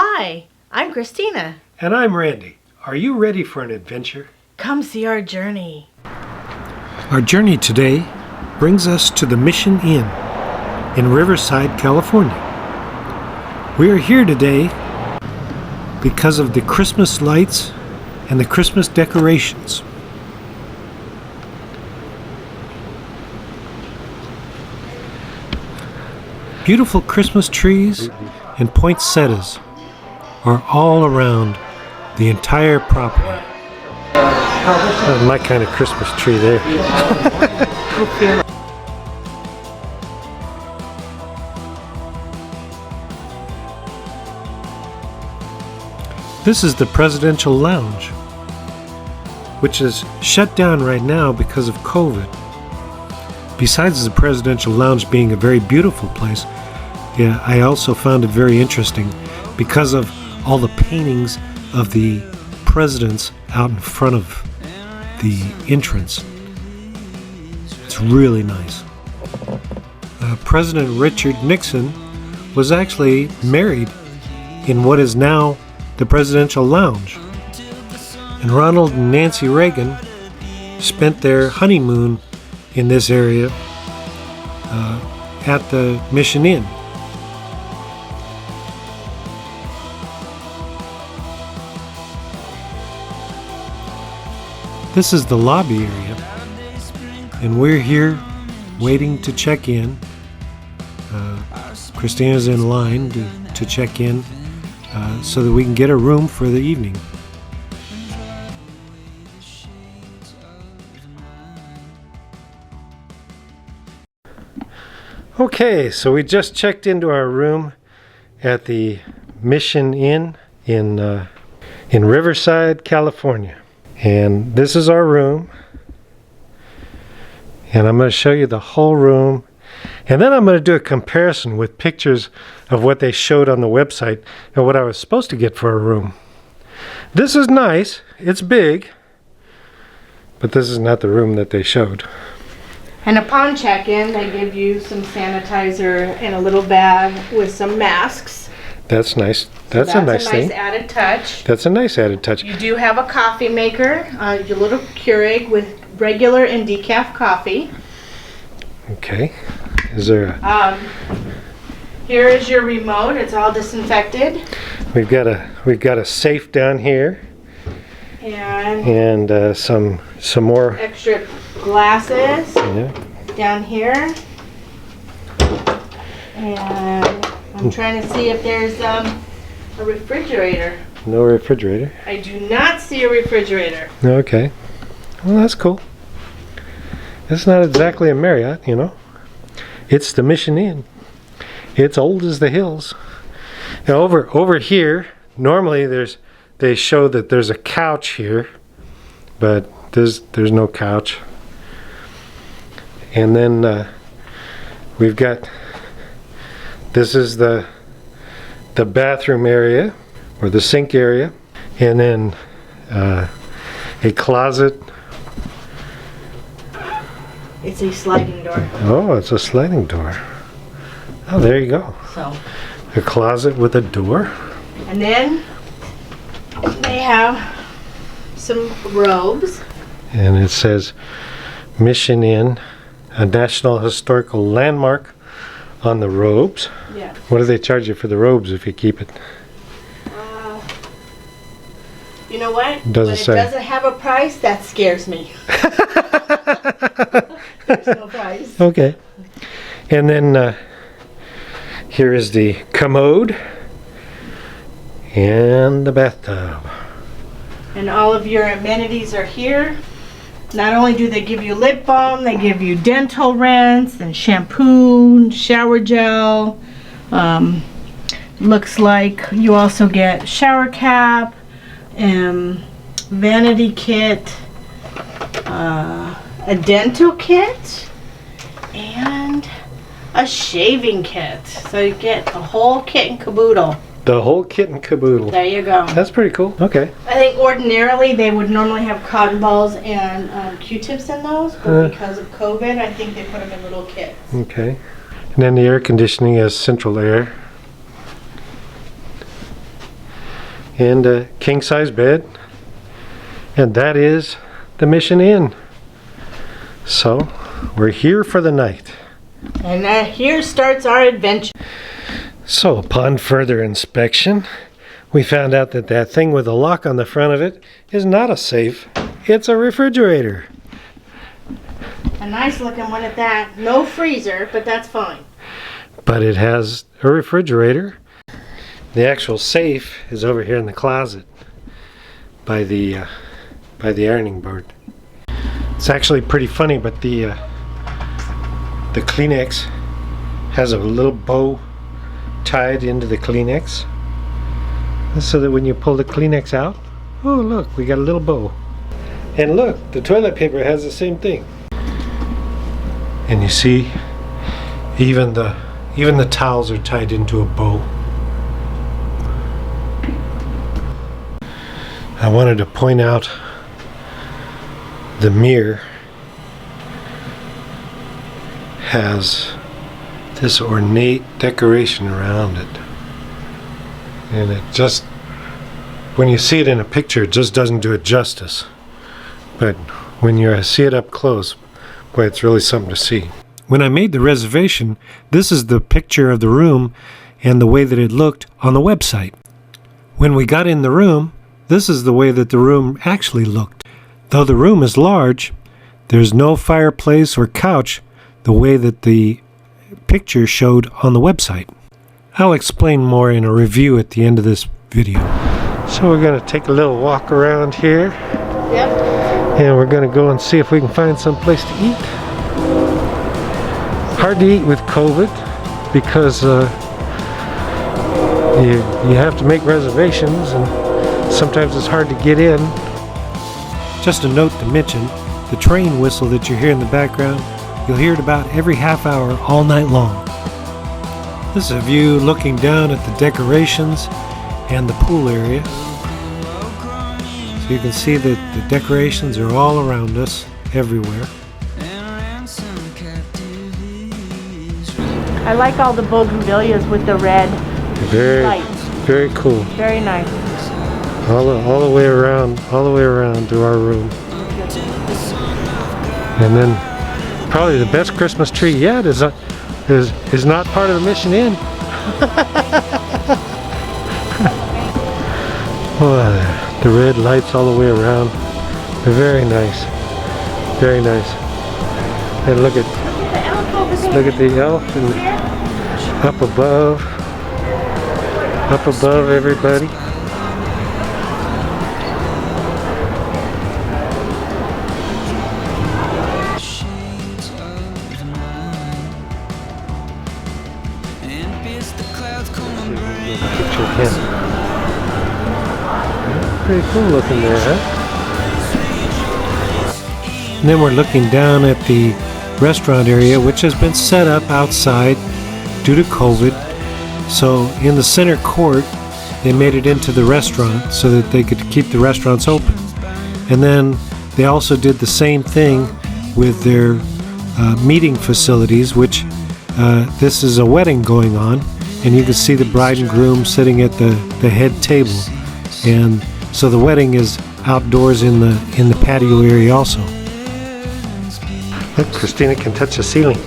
Hi, I'm Christina. And I'm Randy. Are you ready for an adventure? Come see our journey. Our journey today brings us to the Mission Inn in Riverside, California. We are here today because of the Christmas lights and the Christmas decorations. Beautiful Christmas trees and poinsettias are all around the entire property. My kind of Christmas tree there. This is the Presidential Lounge, which is shut down right now because of COVID. Besides the Presidential Lounge being a very beautiful place, I also found it very interesting because of all the paintings of the presidents out in front of the entrance. It's really nice. President Richard Nixon was actually married in what is now the Presidential Lounge. And Ronald and Nancy Reagan spent their honeymoon in this area at the Mission Inn. This is the lobby area, and we're here waiting to check in. Christina's in line to check in so that we can get a room for the evening. Okay, so we just checked into our room at the Mission Inn in Riverside, California. And this is our room, and I'm going to show you the whole room, and then I'm going to do a comparison with pictures of what they showed on the website and what I was supposed to get for a room. This is nice, it's big, but this is not the room that they showed. And upon check-in, they give you some sanitizer in a little bag with some masks. That's nice. That's a nice thing. That's a nice added touch. That's a nice added touch. You do have a coffee maker, your little Keurig with regular and decaf coffee. Okay. Is there a... Here is your remote. It's all disinfected. We've got a safe down here. And some more extra glasses down here. And I'm trying to see if there's a refrigerator. No refrigerator. I do not see a refrigerator. Okay. Well, that's cool. It's not exactly a Marriott, you know. It's the Mission Inn. It's old as the hills. Now over here, normally they show that there's a couch here, but there's no couch. And then we've got, this is the bathroom area or the sink area, and then a closet. It's a sliding door. Oh, it's a sliding door. Oh, there you go. So a closet with a door. And then they have some robes. And it says Mission Inn, a National Historical Landmark on the robes. Yeah. What do they charge you for the robes if you keep it? You know what? Doesn't say. When it doesn't have a price, that scares me. There's no price. Okay. And then here is the commode and the bathtub. And all of your amenities are here. Not only do they give you lip balm, they give you dental rinse and shampoo, shower gel. Looks like you also get shower cap, vanity kit, a dental kit, and a shaving kit. So you get a whole kit and caboodle. The whole kit and caboodle. There you go. That's pretty cool. Okay. I think ordinarily they would normally have cotton balls and Q-tips in those, but because of COVID, I think they put them in little kits. Okay. And then the air conditioning has central air. and a king-size bed, and that is the Mission Inn. So we're here for the night. And here starts our adventure. So upon further inspection, we found out that that thing with a lock on the front of it is not a safe, it's a refrigerator. A nice looking one at that. No freezer, but that's fine. But it has a refrigerator. The actual safe is over here in the closet by the ironing board. It's actually pretty funny, but the Kleenex has a little bow tied into the Kleenex, so that when you pull the Kleenex out, oh look, we got a little bow. And look, the toilet paper has the same thing. And you see, even the towels are tied into a bow. I wanted to point out the mirror has this ornate decoration around it. And it just, when you see it in a picture, it just doesn't do it justice. But when you see it up close, boy, it's really something to see. When I made the reservation, this is the picture of the room and the way that it looked on the website. When we got in the room, this is the way that the room actually looked. Though the room is large, there's no fireplace or couch the way that the picture showed on the website. I'll explain more in a review at the end of this video. So we're going to take a little walk around here. Yep. And we're going to go and see if we can find some place to eat. Hard to eat with COVID because you have to make reservations and sometimes it's hard to get in. Just a note to mention, the train whistle that you hear in the background, you'll hear it about every half hour all night long. This is a view looking down at the decorations and the pool area. So you can see that the decorations are all around us, everywhere. I like all the bougainvilleas with the red lights. Very cool. Very nice. All the way around to our room. And then probably the best Christmas tree yet is not part of the Mission Inn. Well, the red lights all the way around. They're very nice. Very nice. And look at the elf and up above everybody. Pretty cool looking there, huh? And then we're looking down at the restaurant area, which has been set up outside due to COVID. So in the center court, they made it into the restaurant so that they could keep the restaurants open. And then they also did the same thing with their meeting facilities, which this is a wedding going on, and you can see the bride and groom sitting at the head table. And so the wedding is outdoors in the patio area also. Look, Christina can touch the ceiling.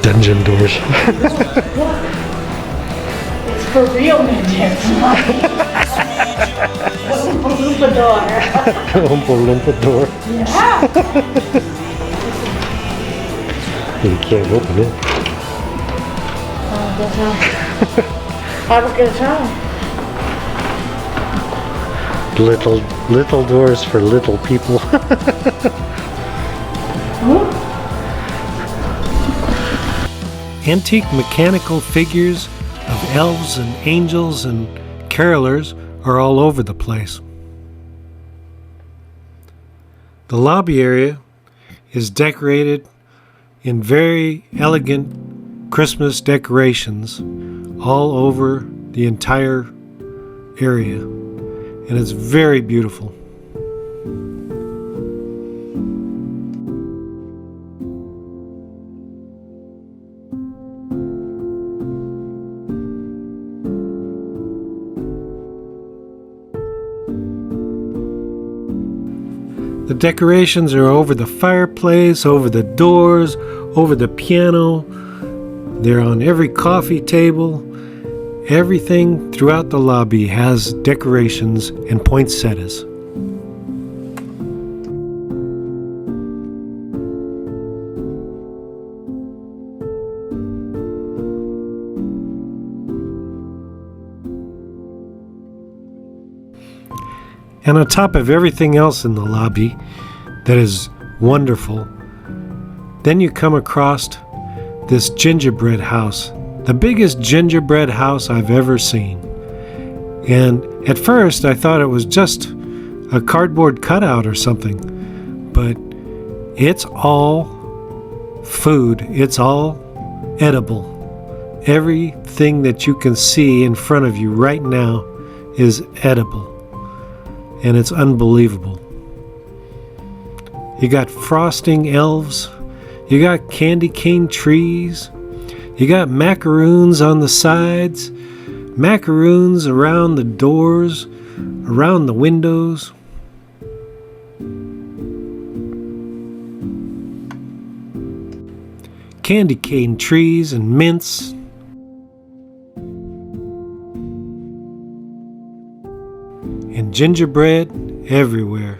Dungeon doors. It's for real midgets. Oompa Loompa door. Oompa Loompa door. Yeah. You can't open it. Have a good time. Little doors for little people. Antique mechanical figures of elves and angels and carolers are all over the place. The lobby area is decorated in very elegant Christmas decorations all over the entire area, and it's very beautiful. The decorations are over the fireplace, over the doors, over the piano. They're on every coffee table. Everything throughout the lobby has decorations and poinsettias. And on top of everything else in the lobby that is wonderful, then you come across this gingerbread house, the biggest gingerbread house I've ever seen. And at first I thought it was just a cardboard cutout or something, but it's all food, it's all edible. Everything that you can see in front of you right now is edible. And it's unbelievable. You got frosting elves, you got candy cane trees, you got macaroons on the sides, macaroons around the doors, around the windows. Candy cane trees and mints. And gingerbread everywhere,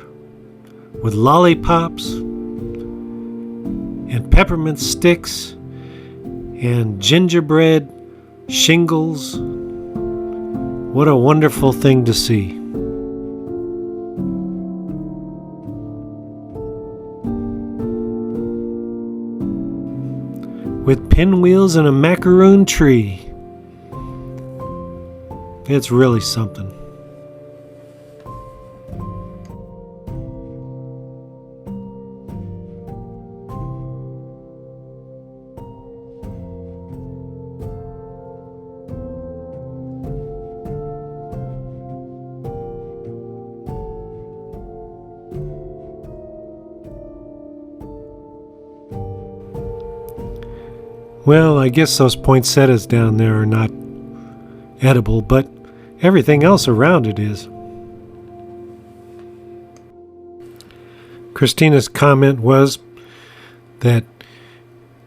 with lollipops and peppermint sticks and gingerbread shingles. What a wonderful thing to see. With pinwheels and a macaroon tree. It's really something. Well, I guess those poinsettias down there are not edible, but everything else around it is. Christina's comment was that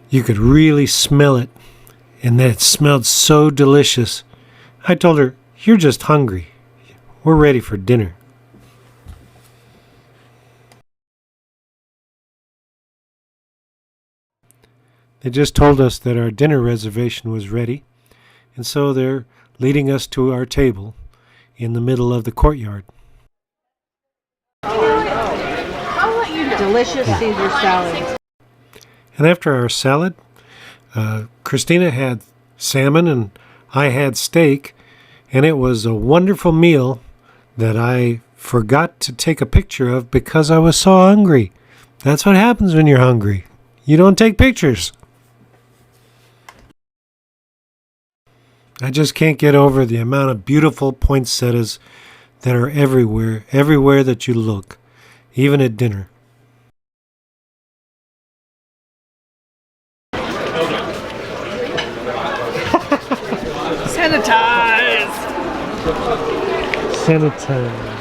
you could really smell it, and that it smelled so delicious. I told her, "You're just hungry. We're ready for dinner." They just told us that our dinner reservation was ready, and so they're leading us to our table in the middle of the courtyard. Delicious Caesar salad. And after our salad, Christina had salmon and I had steak, and it was a wonderful meal that I forgot to take a picture of because I was so hungry. That's what happens when you're hungry. You don't take pictures. I just can't get over the amount of beautiful poinsettias that are everywhere that you look, even at dinner. Sanitize! Sanitize.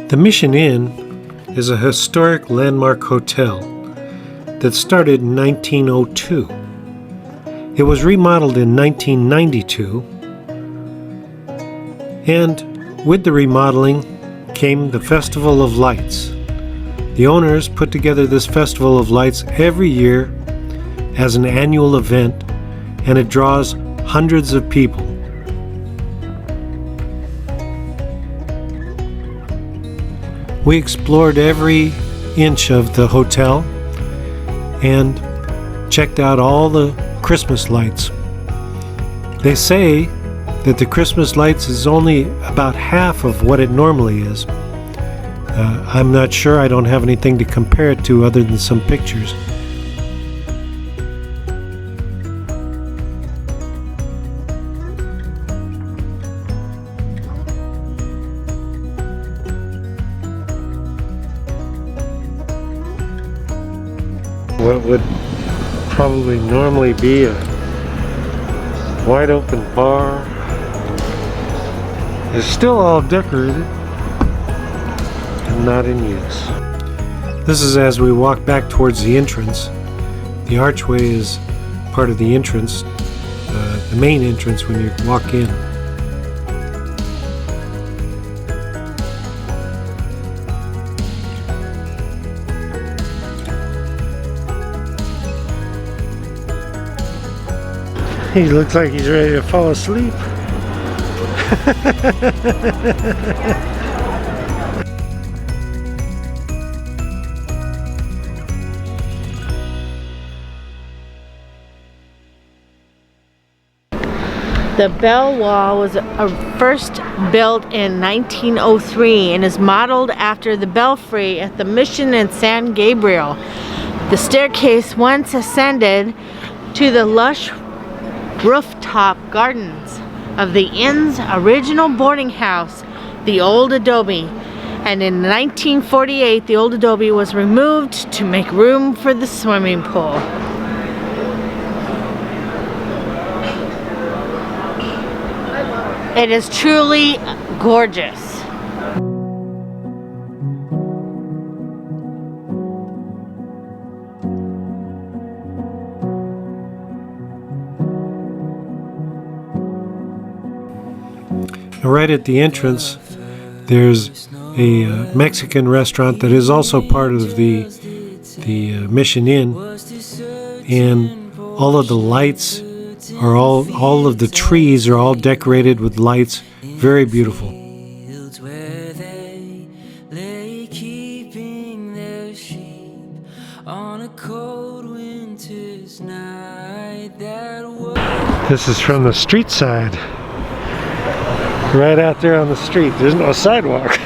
The Mission Inn is a historic landmark hotel that started in 1902. It was remodeled in 1992, and with the remodeling came the Festival of Lights. The owners put together this Festival of Lights every year as an annual event, and it draws hundreds of people. We explored every inch of the hotel and checked out all the Christmas lights. They say that the Christmas lights is only about half of what it normally is. I'm not sure. I don't have anything to compare it to other than some pictures. What would probably normally be a wide open bar is still all decorated and not in use. This is as we walk back towards the entrance. The archway is part of the entrance, the main entrance when you walk in. He looks like he's ready to fall asleep. The bell wall was first built in 1903 and is modeled after the belfry at the Mission in San Gabriel. The staircase once ascended to the lush rooftop gardens of the inn's original boarding house, the Old Adobe. And in 1948, the Old Adobe was removed to make room for the swimming pool. It is truly gorgeous. Right at the entrance, there's a Mexican restaurant that is also part of the Mission Inn, and all of the lights are all of the trees are all decorated with lights. Very beautiful. This is from the street side. Right out there on the street. There's no sidewalk.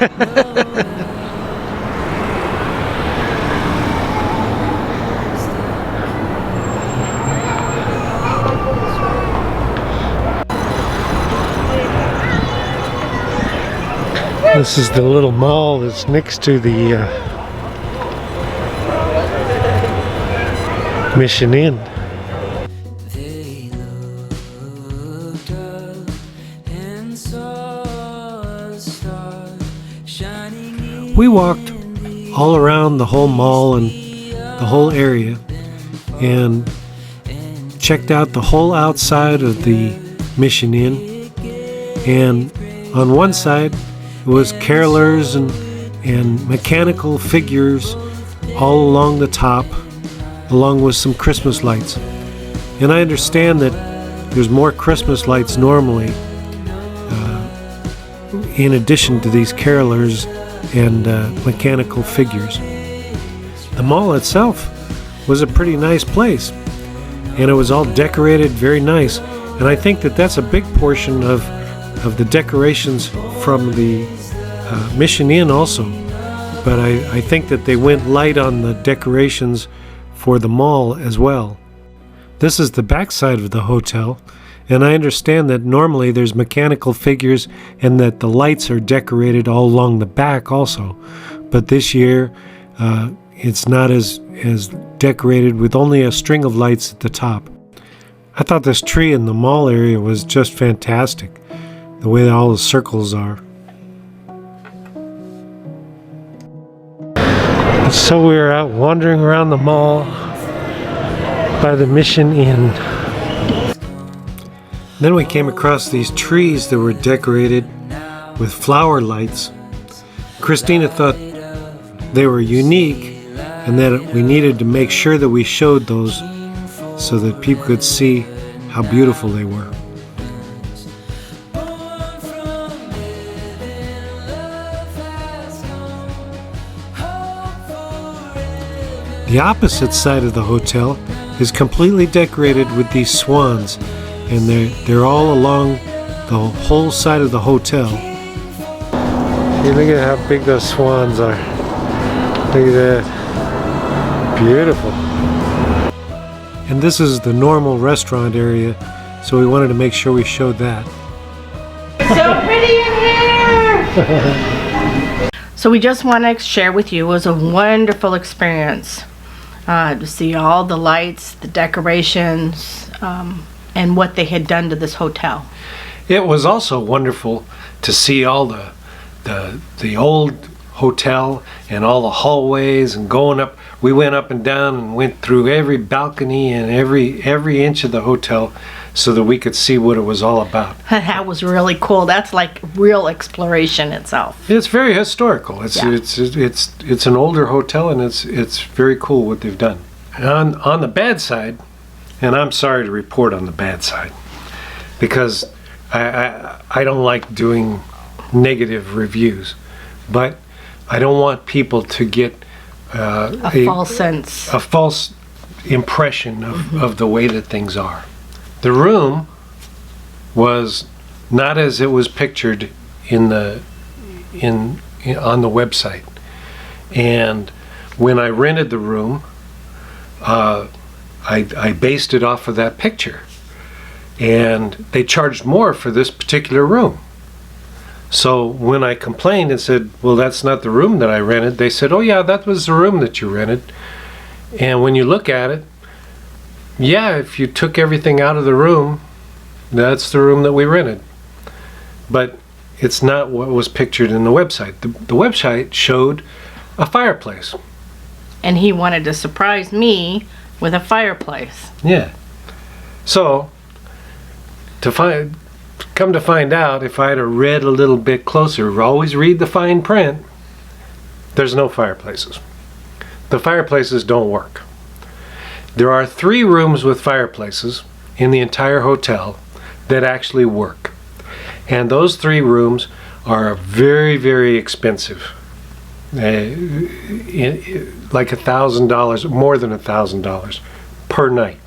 This is the little mall that's next to the Mission Inn. We walked all around the whole mall and the whole area and checked out the whole outside of the Mission Inn. And on one side was carolers and mechanical figures all along the top, along with some Christmas lights. And I understand that there's more Christmas lights normally in addition to these carolers and mechanical figures. The mall itself was a pretty nice place, and it was all decorated very nice. And I think that that's a big portion of the decorations from the Mission Inn also. But I think that they went light on the decorations for the mall as well. This is the backside of the hotel, and I understand that normally there's mechanical figures and that the lights are decorated all along the back also. But this year, it's not as decorated, with only a string of lights at the top. I thought this tree in the mall area was just fantastic, the way all the circles are. So we were out wandering around the mall, by the Mission Inn. Then we came across these trees that were decorated with flower lights. Christina thought they were unique and that we needed to make sure that we showed those so that people could see how beautiful they were. The opposite side of the hotel is completely decorated with these swans, and they're all along the whole side of the hotel. Hey, look at how big those swans are. Look at that. Beautiful. And this is the normal restaurant area, so we wanted to make sure we showed that. So pretty in here! So we just want to share with you, it was a wonderful experience to see all the lights, the decorations, and what they had done to this hotel. It was also wonderful to see all the old hotel and all the hallways and going up. We went up and down and went through every balcony and every inch of the hotel so that we could see what it was all about. That was really cool. That's like real exploration itself. It's very historical. It's an older hotel, and it's very cool what they've done. And on the bad side, and I'm sorry to report on the bad side, because I don't like doing negative reviews, but I don't want people to get a false impression of the way that things are. The room was not as it was pictured on the website, and when I rented the room, I based it off of that picture, and they charged more for this particular room. So when I complained and said, well, that's not the room that I rented, they said, oh yeah, that was the room that you rented. And when you look at it, yeah, if you took everything out of the room, that's the room that we rented. But it's not what was pictured in the website. The website showed a fireplace. And he wanted to surprise me with a fireplace. Yeah. So, come to find out, if I had read a little bit closer, always read the fine print, there's no fireplaces. The fireplaces don't work. There are 3 rooms with fireplaces in the entire hotel that actually work. And those 3 rooms are very, very expensive. Like $1,000, more than $1,000 per night.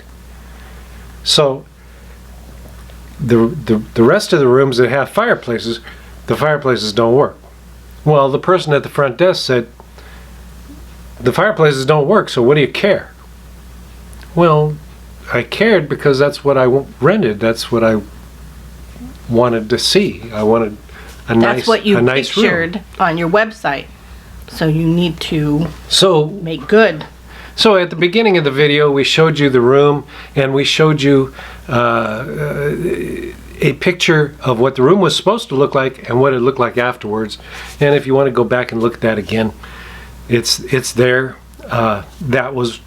So the rest of the rooms that have fireplaces, the fireplaces don't work. Well, the person at the front desk said, the fireplaces don't work, so what do you care? Well, I cared because that's what I rented. That's what I wanted to see. I wanted a nice room. That's what you pictured on your website. So you need to make good. So at the beginning of the video, we showed you the room, and we showed you a picture of what the room was supposed to look like and what it looked like afterwards. And if you want to go back and look at that again, it's there. That was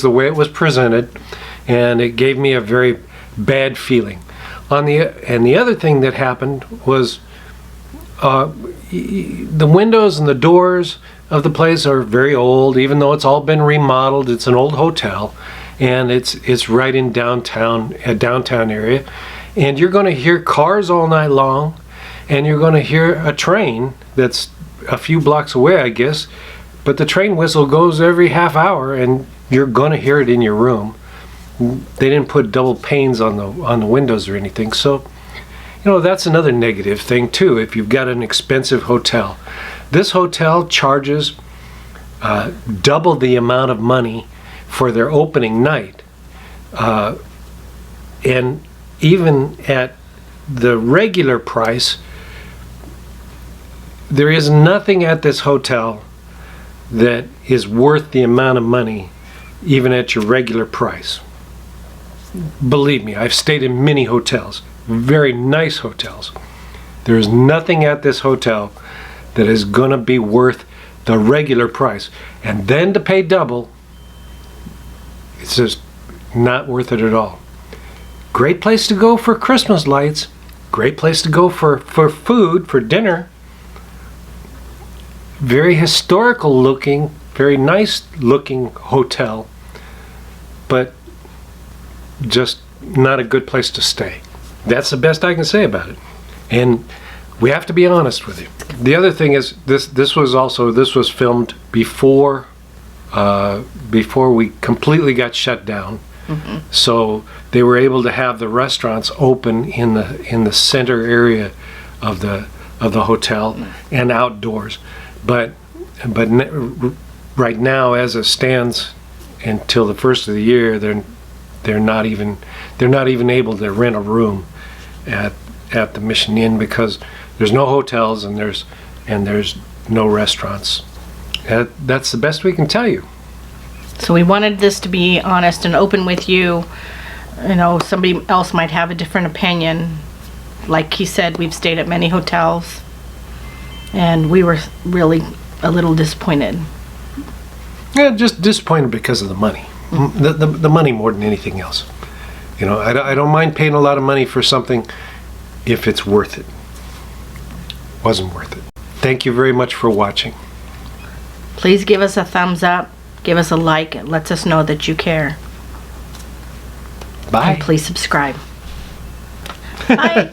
the way it was presented, and it gave me a very bad feeling. And the other thing that happened was the windows and the doors of the place are very old, even though it's all been remodeled. It's an old hotel, and it's right in downtown area, and you're going to hear cars all night long, and you're going to hear a train that's a few blocks away, I guess, but the train whistle goes every half hour, and you're going to hear it in your room. They didn't put double panes on the windows or anything, so that's another negative thing too. If you've got an expensive hotel, this hotel charges double the amount of money for their opening night, and even at the regular price, there is nothing at this hotel that is worth the amount of money, even at your regular price. Believe me, I've stayed in many hotels, very nice hotels. There is nothing at this hotel that is going to be worth the regular price. And then to pay double, it's just Not worth it at all. Great place to go for Christmas lights. Great place to go for food, for dinner. Very historical looking, very nice looking hotel, but just not a good place to stay. That's the best I can say about it. And we have to be honest with you. The other thing is this was filmed before we completely got shut down. Mm-hmm. So they were able to have the restaurants open in the center area of the hotel and outdoors. But right now, as it stands, until the first of the year, they're not even able to rent a room at the Mission Inn because there's no hotels and there's no restaurants. That's the best we can tell you. So we wanted this to be honest and open with you. You know, somebody else might have a different opinion. Like he said, we've stayed at many hotels, and we were really a little disappointed. Yeah, just disappointed because of the money. Mm-hmm. The money more than anything else. You know, I don't mind paying a lot of money for something if it's worth it. Wasn't worth it. Thank you very much for watching. Please give us a thumbs up, give us a like, it lets us know that you care. Bye. And please subscribe. Bye.